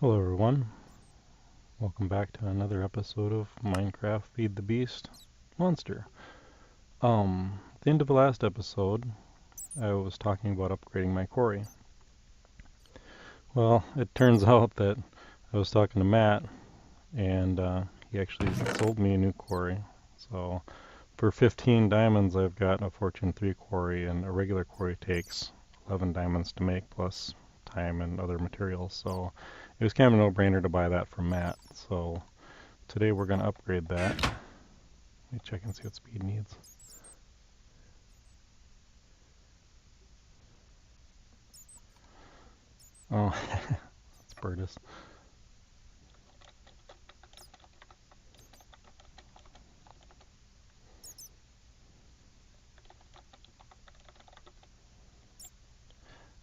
Hello everyone, welcome back to another episode of Minecraft Feed the Beast Monster. At the end of the last episode, I was talking about upgrading my quarry. Well, it turns out that I was talking to Matt, and he actually sold me a new quarry. So, for 15 diamonds I've got a Fortune 3 quarry, and a regular quarry takes 11 diamonds to make, plus time and other materials, so it was kind of a no-brainer to buy that from Matt. So today we're going to upgrade that. Let me check and see what speed needs. Oh, that's Burtis.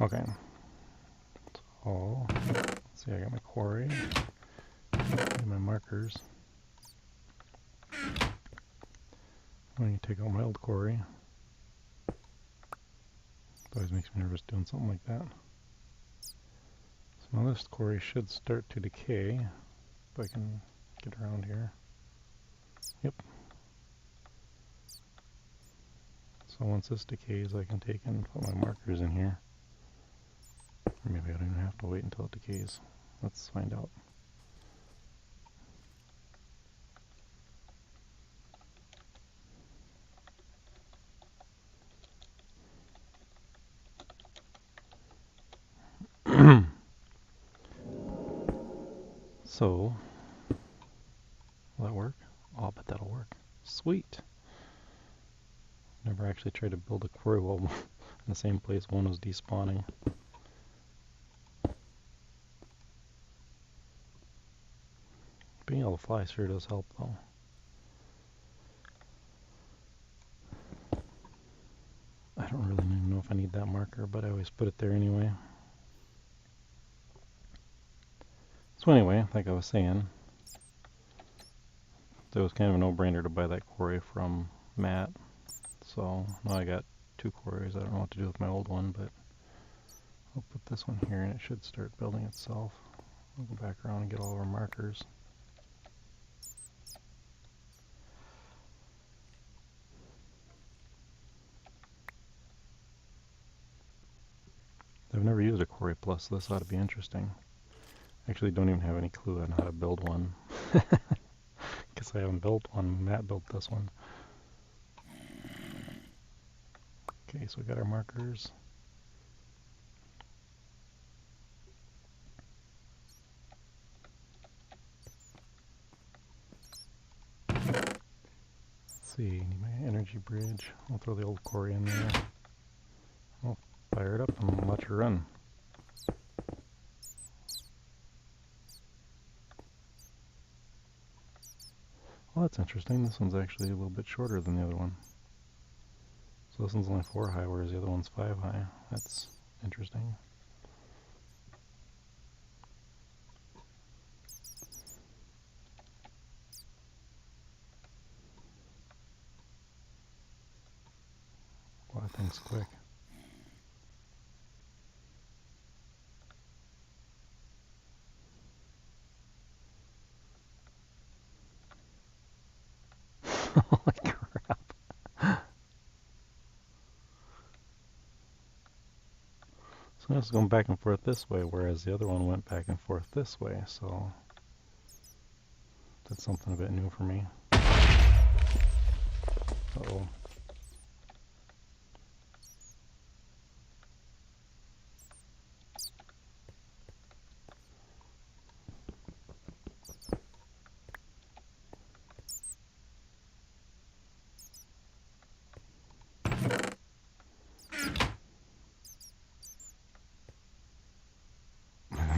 Okay. So, let's see, I got my quarry and my markers. I'm going to take out my old quarry. It always makes me nervous doing something like that. So now this quarry should start to decay, if I can get around here. Yep. So once this decays, I can take and put my markers in here. Or maybe I don't even have to wait until it decays. Let's find out. So, will that work? Oh, I bet that'll work. Sweet! Never actually tried to build a quarry wall in the same place one was despawning. Being able to fly sure does help though. I don't really even know if I need that marker, but I always put it there anyway. So anyway, like I was saying, it was kind of a no-brainer to buy that quarry from Matt. So now I got two quarries. I don't know what to do with my old one, but I'll put this one here and it should start building itself. We'll go back around and get all of our markers. I've never used a quarry plus, so this ought to be interesting. I actually don't even have any clue on how to build one. Because I haven't built one. Matt built this one. Okay, so we got our markers. Let's see, need my energy bridge. I'll throw the old quarry in there. I'll fire it up and watch her run. Well, that's interesting. This one's actually a little bit shorter than the other one. So this one's only 4 high, whereas the other one's 5 high. That's interesting. Wow, that thing's quick. Holy crap. So it's going back and forth this way, whereas the other one went back and forth this way, so that's something a bit new for me. Uh-oh.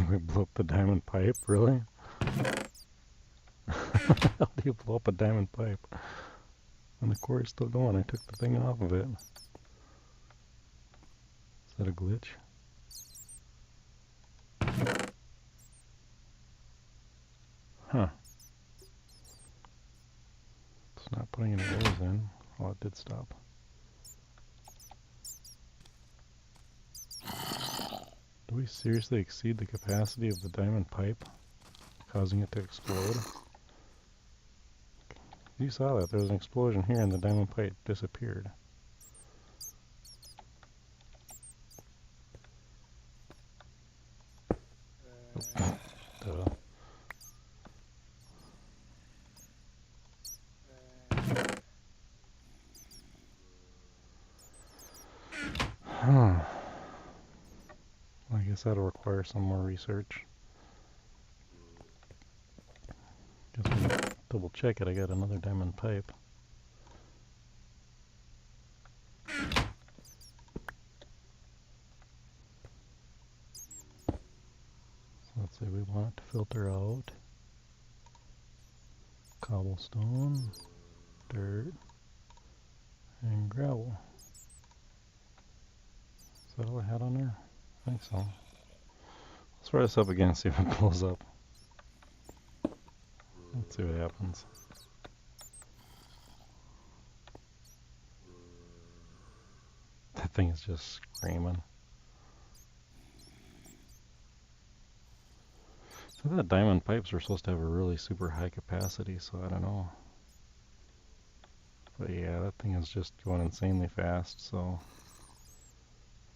We blew up the diamond pipe, really? How do you blow up a diamond pipe? And the quarry's still going. I took the thing off of it. Is that a glitch? Huh. It's not putting any ores in. Oh, it did stop. Do we seriously exceed the capacity of the diamond pipe, causing it to explode? You saw that. There was an explosion here and the diamond pipe disappeared. Duh. Huh. I guess that'll require some more research. Guess when I double check it, I got another diamond pipe. So let's say we want it to filter out cobblestone, dirt, and gravel. Is that all I had on there? I think so. Let's try this up again, see if it blows up. Let's see what happens. That thing is just screaming. So the diamond pipes are supposed to have a really super high capacity, so I don't know. But yeah, that thing is just going insanely fast, so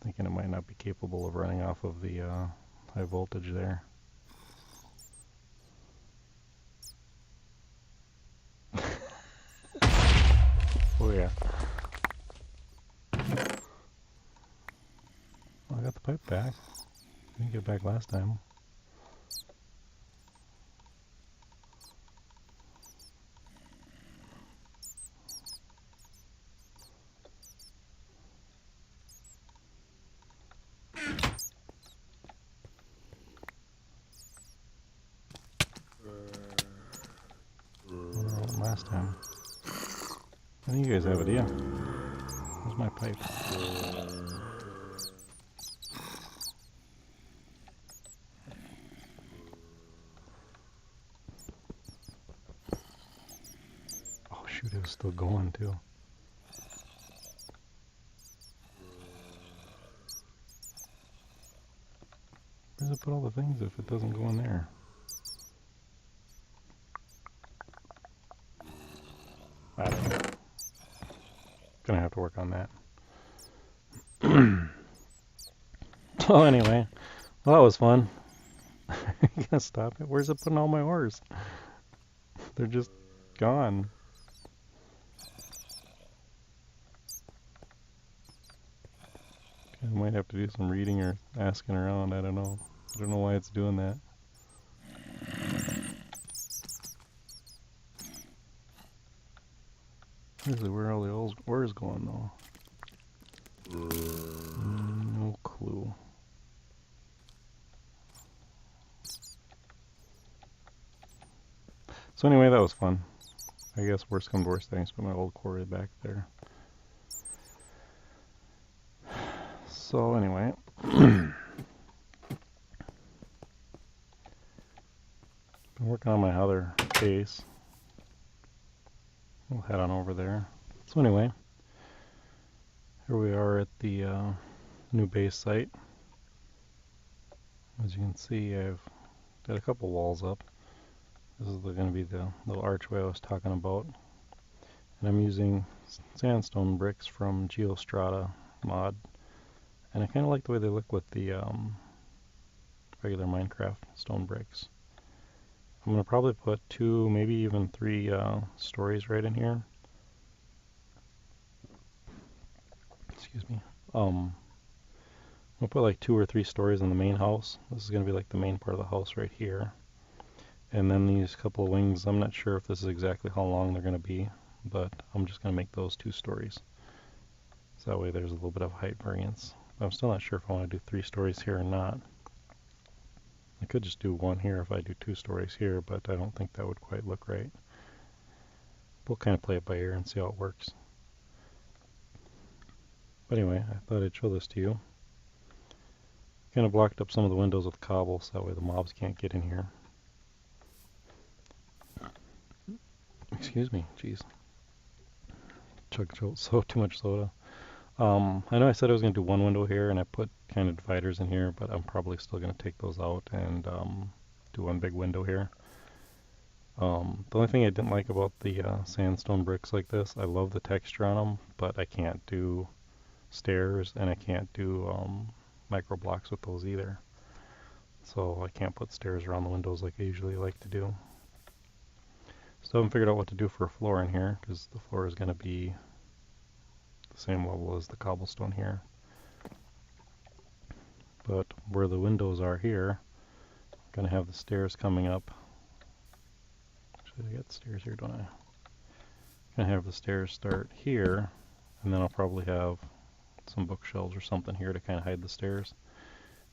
thinking it might not be capable of running off of the high voltage there. Oh yeah. Well, I got the pipe back. I didn't get it back last time. Last time. I think you guys have it, yeah. Where's my pipe? Oh shoot, it was still going too. Where does it put all the things if it doesn't go in there? I don't know. Gonna have to work on that. So anyway, well, that was fun. You gonna stop it? Where's it putting all my ores? They're just gone. I might have to do some reading or asking around. I don't know. I don't know why it's doing that. Usually where are all the ores going though? No clue. So anyway, that was fun. I guess worst comes to worst, I can put my old quarry back there. So anyway, been working on my other base. We'll head on over there. So anyway, here we are at the new base site. As you can see, I've got a couple walls up. This is going to be the little archway I was talking about. And I'm using sandstone bricks from Geostrata mod. And I kind of like the way they look with the regular Minecraft stone bricks. I'm going to probably put 2, maybe even 3 stories right in here. Excuse me. I'll put like 2 or 3 stories in the main house. This is going to be like the main part of the house right here. And then these couple of wings, I'm not sure if this is exactly how long they're going to be, but I'm just going to make those 2 stories. So that way there's a little bit of height variance. I'm still not sure if I want to do 3 stories here or not. I could just do 1 here if I do 2 stories here, but I don't think that would quite look right. We'll kind of play it by ear and see how it works. But anyway, I thought I'd show this to you. Kind of blocked up some of the windows with cobble so that way the mobs can't get in here. Excuse me, jeez. Chug so too much soda. I know I said I was going to do one window here, and I put kind of dividers in here, but I'm probably still going to take those out and do one big window here. The only thing I didn't like about the sandstone bricks like this, I love the texture on them, but I can't do stairs and I can't do micro blocks with those either. So I can't put stairs around the windows like I usually like to do. Still haven't figured out what to do for a floor in here, because the floor is going to be the same level as the cobblestone here. But where the windows are here, I'm going to have the stairs coming up. Actually, I got stairs here, don't I? I'm going to have the stairs start here, and then I'll probably have some bookshelves or something here to kind of hide the stairs.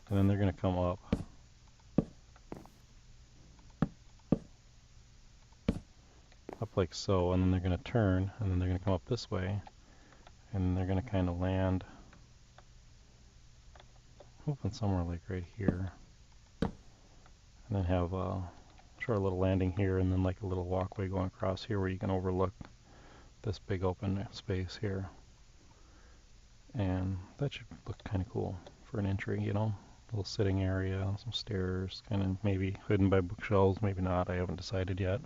And then they're going to come up like so, and then they're going to turn, and then they're going to come up this way, and they're going to kind of land, hoping somewhere like right here, and then have a short little landing here, and then like a little walkway going across here where you can overlook this big open space here. And that should look kind of cool for an entry, you know, a little sitting area, some stairs, kind of maybe hidden by bookshelves, maybe not, I haven't decided yet.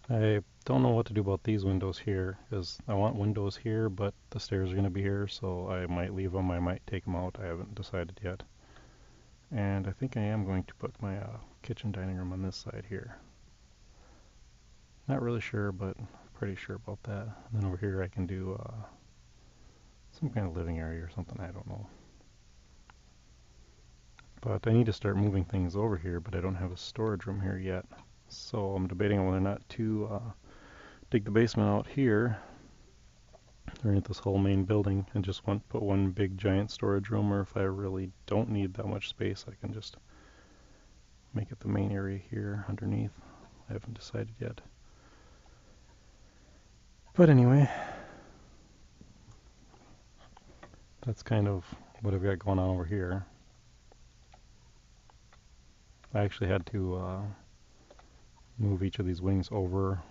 I don't know what to do about these windows here, because I want windows here, but the stairs are going to be here, so I might leave them, I might take them out, I haven't decided yet. And I think I am going to put my kitchen dining room on this side here. Not really sure, but pretty sure about that. And then over here I can do some kind of living area or something, I don't know. But I need to start moving things over here, but I don't have a storage room here yet. So I'm debating on whether or not to dig the basement out here underneath this whole main building and just put one big giant storage room, or if I really don't need that much space, I can just make it the main area here underneath. I haven't decided yet. But anyway, that's kind of what I've got going on over here. I actually had to move each of these wings over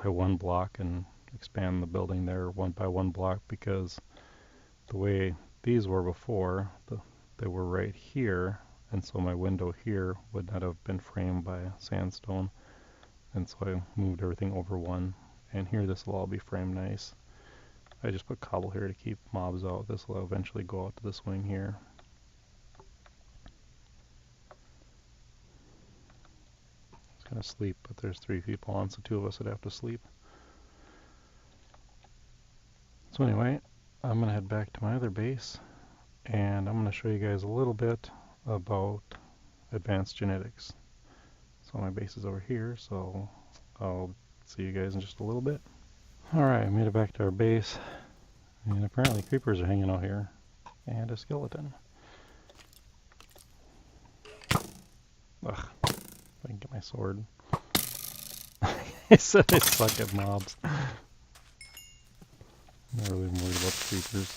by one block and expand the building there one by one block, because the way these were before, they were right here, and so my window here would not have been framed by sandstone, and so I moved everything over one, and here this will all be framed nice. I just put cobble here to keep mobs out. This will eventually go out to this wing here. Gonna sleep, but there's 3 people on, so 2 of us would have to sleep. So anyway, I'm gonna head back to my other base, and I'm gonna show you guys a little bit about advanced genetics. So my base is over here, so I'll see you guys in just a little bit. Alright, I made it back to our base, and apparently creepers are hanging out here, and a skeleton. Ugh. I can get my sword. I said I suck at mobs. I'm not really worried about the creepers.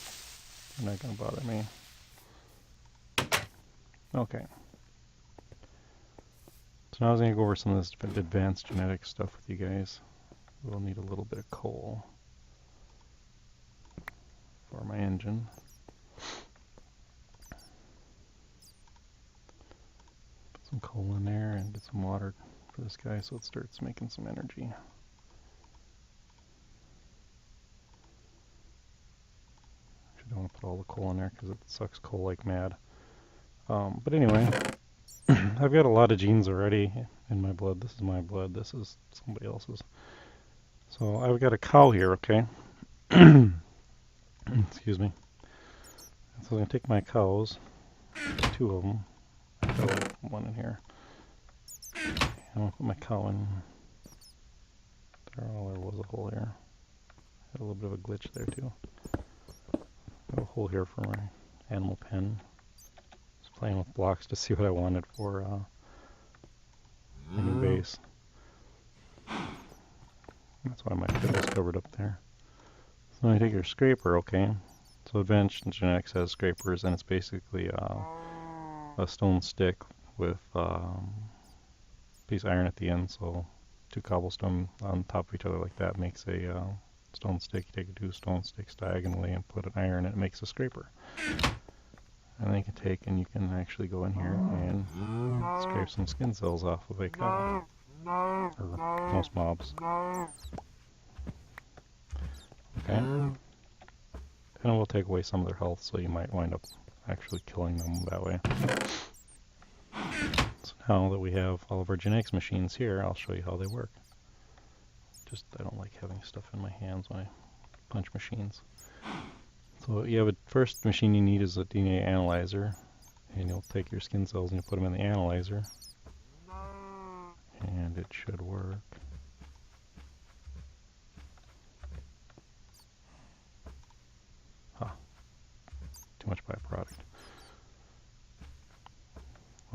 They're not going to bother me. Okay. So now I was going to go over some of this advanced genetic stuff with you guys. We'll need a little bit of coal for my engine. Some coal in there and get some water for this guy so it starts making some energy. Actually, don't want to put all the coal in there because it sucks coal like mad. But anyway, I've got a lot of genes already in my blood. This is my blood. This is somebody else's. So I've got a cow here, okay? Excuse me. So I'm going to take my cows, 2 of them. I've got one in here. I'm going to put my cow in there. Oh, there was a hole here. Had a little bit of a glitch there too. Got a hole here for my animal pen. Just playing with blocks to see what I wanted for my new base. That's why my fiddle's covered up there. So when you take your scraper, okay. So advanced genetics has scrapers, and it's basically a stone stick with piece of iron at the end, so 2 cobblestone on top of each other like that makes a stone stick, you take 2 stone sticks diagonally and put an iron, and it makes a scraper. And then you can take and you can actually go in here and scrape some skin cells off of a cow, or most mobs. Okay, and it will take away some of their health, so you might wind up actually killing them that way. So now that we have all of our genetics machines here, I'll show you how they work. I don't like having stuff in my hands when I punch machines. So you have a first machine you need is a DNA analyzer, and you'll take your skin cells and you put them in the analyzer, and it should work. Too much byproduct.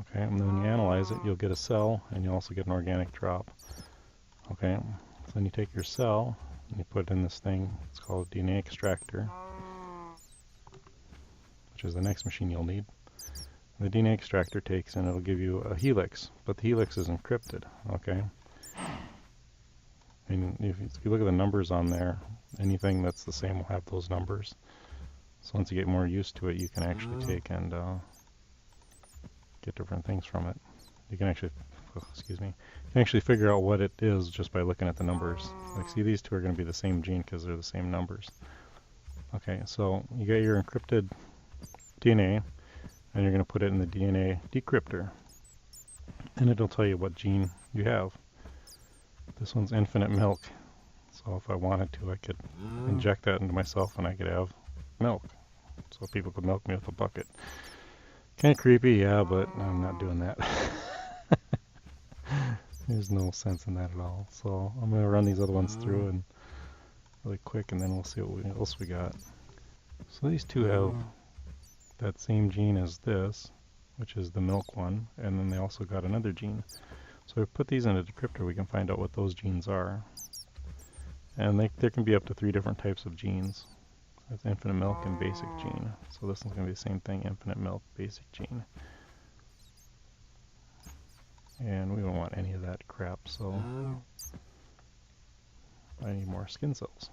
Okay, and then when you analyze it, you'll get a cell, and you'll also get an organic drop. Okay, so then you take your cell and you put it in this thing. It's called a DNA extractor, which is the next machine you'll need. The DNA extractor takes and it'll give you a helix, but the helix is encrypted. Okay, and if you look at the numbers on there, anything that's the same will have those numbers. So once you get more used to it, you can actually take and get different things from it. You can actually, you can actually figure out what it is just by looking at the numbers. Like, see, these two are going to be the same gene because they're the same numbers. Okay, so you got your encrypted DNA, and you're going to put it in the DNA decryptor, and it'll tell you what gene you have. This one's infinite milk, so if I wanted to, I could inject that into myself and I could have milk, so people could milk me with a bucket. Kind of creepy, yeah, but I'm not doing that. There's no sense in that at all. So I'm going to run these other ones through and really quick, and then we'll see what else we got. So these two have that same gene as this, which is the milk one, and then they also got another gene. So if we put these in a decryptor, we can find out what those genes are. And there can be up to 3 different types of genes. That's infinite milk and basic gene. So this one's going to be the same thing, infinite milk, basic gene. And we don't want any of that crap, so I need more skin cells.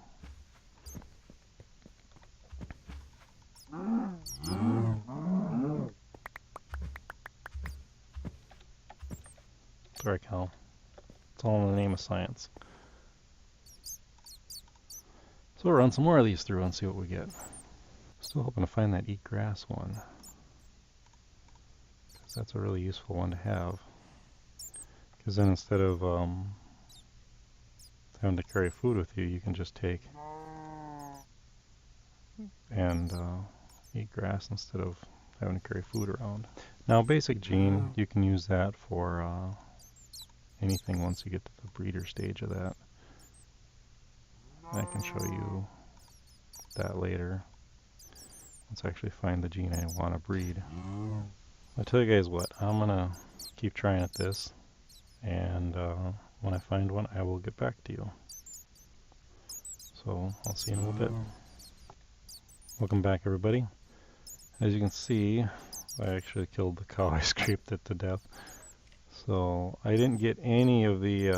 Sorry, Cal. It's all in the name of science. So we'll run some more of these through and see what we get. Still hoping to find that eat grass one, because that's a really useful one to have. Because then instead of having to carry food with you, you can just take and eat grass instead of having to carry food around. Now, basic gene, you can use that for anything once you get to the breeder stage of that. I can show you that later. Let's actually find the gene I want to breed. I'll tell you guys what, I'm going to keep trying at this, and when I find one, I will get back to you. So I'll see you in a little bit. Welcome back, everybody. As you can see, I actually killed the cow. I scraped it to death. So I didn't get any of the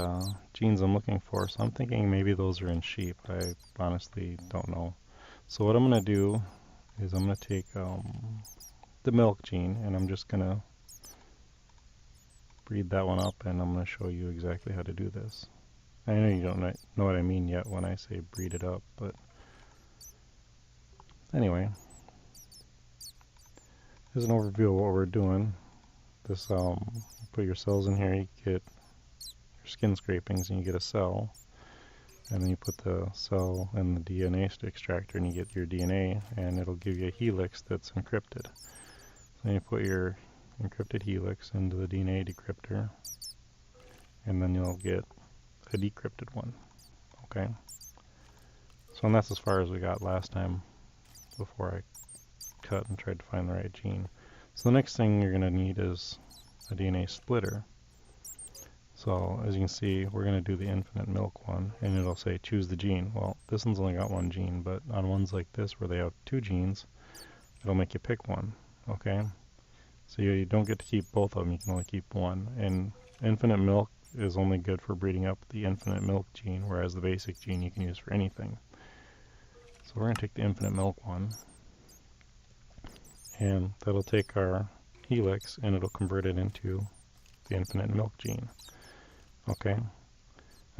genes I'm looking for, so I'm thinking maybe those are in sheep. I honestly don't know. So what I'm going to do is I'm going to take the milk gene, and I'm just going to breed that one up, and I'm going to show you exactly how to do this. I know you don't know what I mean yet when I say breed it up, but anyway, here's an overview of what we're doing. This, put your cells in here, you get your skin scrapings and you get a cell, and then you put the cell in the DNA extractor and you get your DNA, and it'll give you a helix that's encrypted. So then you put your encrypted helix into the DNA decryptor, and then you'll get a decrypted one. Okay, so and that's as far as we got last time before I cut and tried to find the right gene. So the next thing you're going to need is a DNA splitter. So as you can see, we're going to do the infinite milk one, and it'll say choose the gene. Well, this one's only got one gene, but on ones like this where they have 2 genes, it'll make you pick one. Okay, so you don't get to keep both of them, you can only keep one. And infinite milk is only good for breeding up the infinite milk gene, whereas the basic gene you can use for anything. So we're going to take the infinite milk one, and that'll take our helix and it'll convert it into the infinite milk gene. Okay, then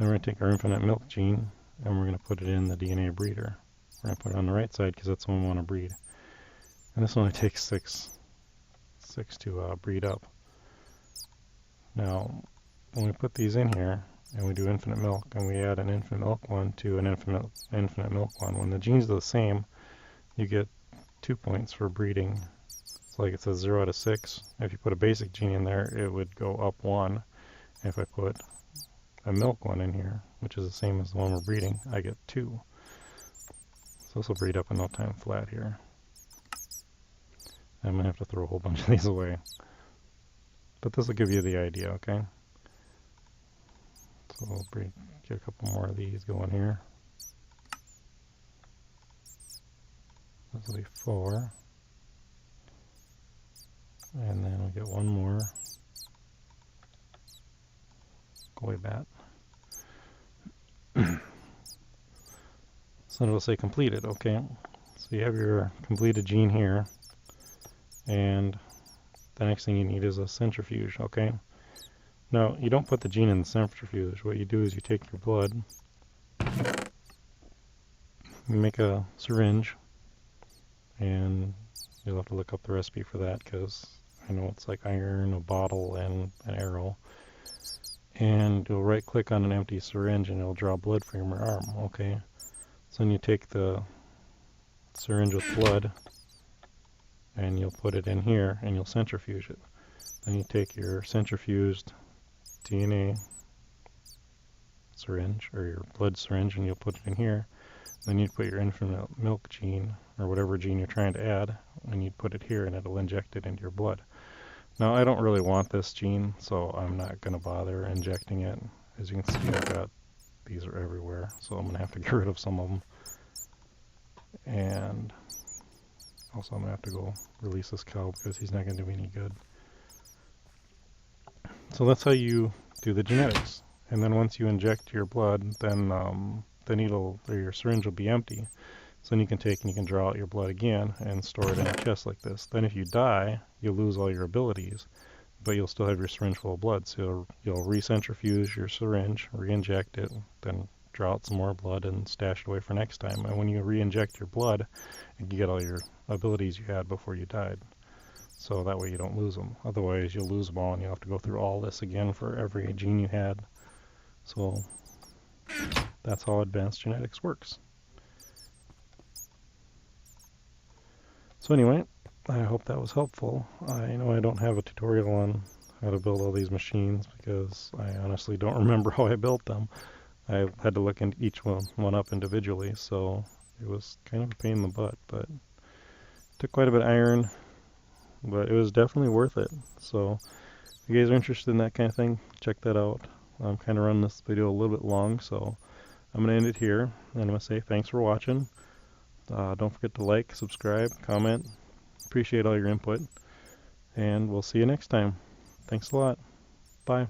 we're going to take our infinite milk gene and we're going to put it in the DNA breeder. We're going to put it on the right side because that's the one we want to breed. And this only takes six to breed up. Now, when we put these in here and we do infinite milk and we add an infinite milk one to an infinite milk one, when the genes are the same, you get 2 points for breeding. It's like it says 0 out of 6. If you put a basic gene in there, it would go up 1. If I put a milk one in here, which is the same as the one we're breeding, I get 2. So this will breed up in no time flat here. I'm going to have to throw a whole bunch of these away. But this will give you the idea, okay? So we'll get a couple more of these going here. This will be 4. And then we get one more. Go way back. So it'll say completed, okay? So you have your completed gene here. And the next thing you need is a centrifuge, okay? Now, you don't put the gene in the centrifuge. What you do is you take your blood, you make a syringe, and you'll have to look up the recipe for that because I know it's like iron, a bottle, and an arrow. And you'll right click on an empty syringe and it'll draw blood from your arm, okay? So then you take the syringe with blood and you'll put it in here and you'll centrifuge it. Then you take your centrifuged DNA syringe or your blood syringe and you'll put it in here. Then you'd put your infinite milk gene or whatever gene you're trying to add and you'd put it here and it'll inject it into your blood. Now I don't really want this gene, so I'm not going to bother injecting it. As you can see, these are everywhere, so I'm going to have to get rid of some of them. And also I'm going to have to go release this cow because he's not going to do me any good. So that's how you do the genetics. And then once you inject your blood, then the needle or your syringe will be empty. So then you can take and you can draw out your blood again and store it in a chest like this. Then if you die, you'll lose all your abilities, but you'll still have your syringe full of blood. So you'll recentrifuge your syringe, re-inject it, then draw out some more blood and stash it away for next time. And when you re-inject your blood, you get all your abilities you had before you died. So that way you don't lose them. Otherwise you'll lose them all and you'll have to go through all this again for every gene you had. So that's how advanced genetics works. So anyway, I hope that was helpful. I know I don't have a tutorial on how to build all these machines because I honestly don't remember how I built them. I had to look into each one up individually, so it was kind of a pain in the butt, but it took quite a bit of iron, but it was definitely worth it. So if you guys are interested in that kind of thing, check that out. I'm kind of running this video a little bit long, so I'm going to end it here, and I'm going to say thanks for watching. Don't forget to like, subscribe, comment. Appreciate all your input, and we'll see you next time. Thanks a lot. Bye.